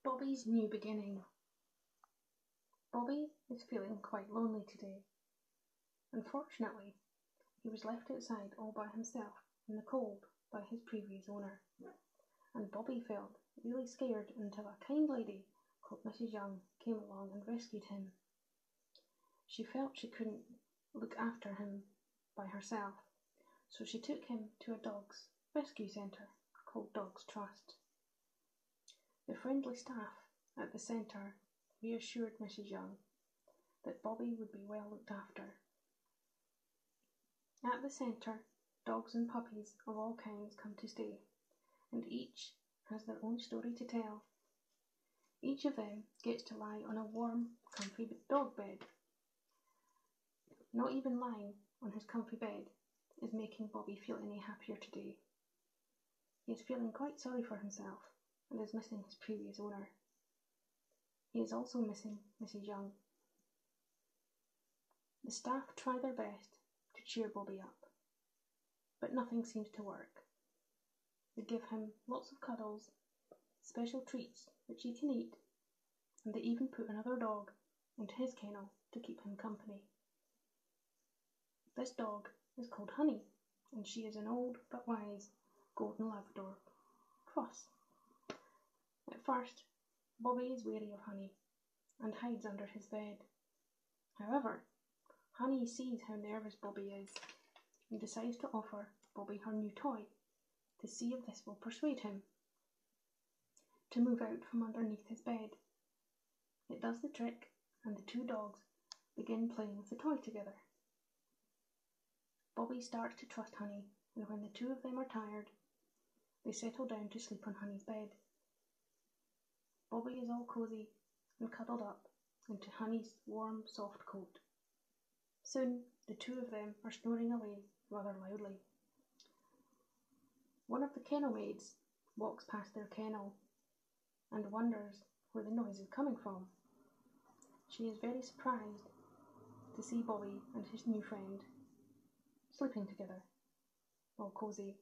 Bobby's new beginning. Bobby is feeling quite lonely today. Unfortunately, he was left outside all by himself in the cold by his previous owner, and Bobby felt really scared until a kind lady called Mrs. Young came along and rescued him. She felt she couldn't look after him by herself, so she took him to a dog's rescue centre called Dogs Trust. The friendly staff at the centre reassured Mrs. Young that Bobby would be well looked after. At the centre, dogs and puppies of all kinds come to stay, and each has their own story to tell. Each of them gets to lie on a warm, comfy dog bed. Not even lying on his comfy bed is making Bobby feel any happier today. He is feeling quite sorry for himself and is missing his previous owner. He is also missing Mrs. Young. The staff try their best to cheer Bobby up, but nothing seems to work. They give him lots of cuddles, special treats which he can eat, and they even put another dog into his kennel to keep him company. This dog is called Honey, and she is an old but wise golden Labrador cross. At first, Bobby is wary of Honey and hides under his bed. However, Honey sees how nervous Bobby is and decides to offer Bobby her new toy to see if this will persuade him to move out from underneath his bed. It does the trick, and the two dogs begin playing with the toy together. Bobby starts to trust Honey, and when the two of them are tired, they settle down to sleep on Honey's bed. Bobby is all cosy and cuddled up into Honey's warm, soft coat. Soon, the two of them are snoring away rather loudly. One of the kennel maids walks past their kennel and wonders where the noise is coming from. She is very surprised to see Bobby and his new friend sleeping together, all cosy.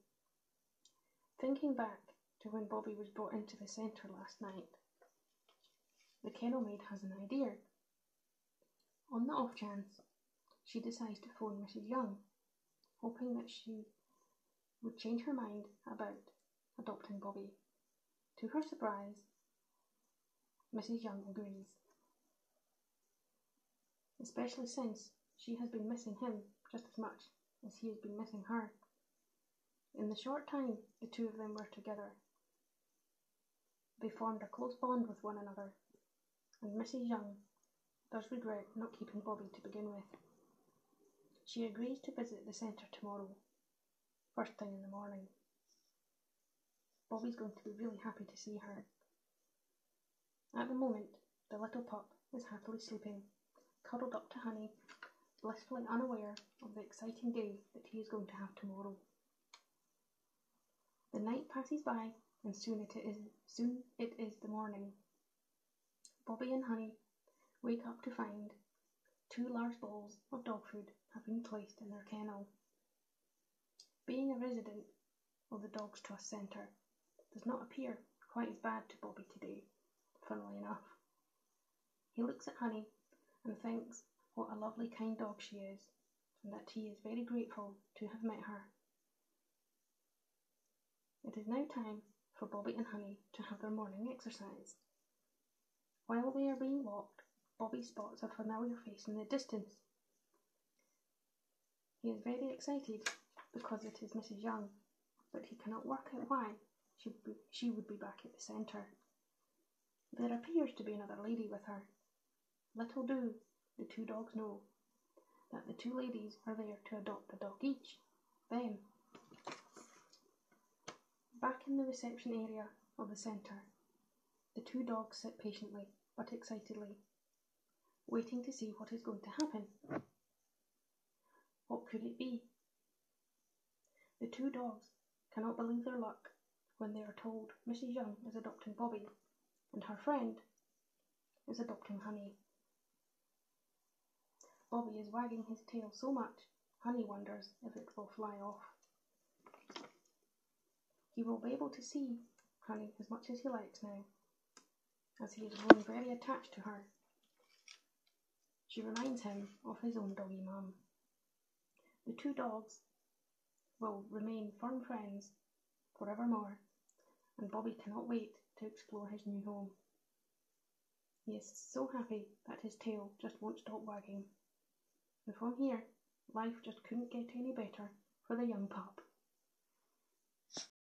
Thinking back to when Bobby was brought into the centre last night, the kennel maid has an idea. On the off chance, she decides to phone Mrs. Young, hoping that she would change her mind about adopting Bobby. To her surprise, Mrs. Young agrees, especially since she has been missing him just as much as he has been missing her. In the short time the two of them were together, they formed a close bond with one another, and Mrs. Young does regret not keeping Bobby to begin with. She agrees to visit the centre tomorrow, first thing in the morning. Bobby's going to be really happy to see her. At the moment, the little pup is happily sleeping, cuddled up to Honey, blissfully unaware of the exciting day that he is going to have tomorrow. The night passes by, and soon it is the morning. Bobby and Honey wake up to find 2 large bowls of dog food have been placed in their kennel. Being a resident of the Dogs Trust Centre does not appear quite as bad to Bobby today, funnily enough. He looks at Honey and thinks what a lovely, kind dog she is, and that he is very grateful to have met her. It is now time for Bobby and Honey to have their morning exercise. While they are being walked, Bobby spots a familiar face in the distance. He is very excited because it is Mrs. Young, but he cannot work out why she would be back at the centre. There appears to be another lady with her. Little do the two dogs know that the two ladies are there to adopt a dog each, them. Back in the reception area of the centre, the two dogs sit patiently but excitedly, waiting to see what is going to happen. What could it be? The two dogs cannot believe their luck when they are told Mrs. Young is adopting Bobby and her friend is adopting Honey. Bobby is wagging his tail so much, Honey wonders if it will fly off. He will be able to see Honey as much as he likes now. as he has grown very attached to her. She reminds him of his own doggy mum. The two dogs will remain firm friends forevermore, and Bobby cannot wait to explore his new home. He is so happy that his tail just won't stop wagging. And from here, life just couldn't get any better for the young pup.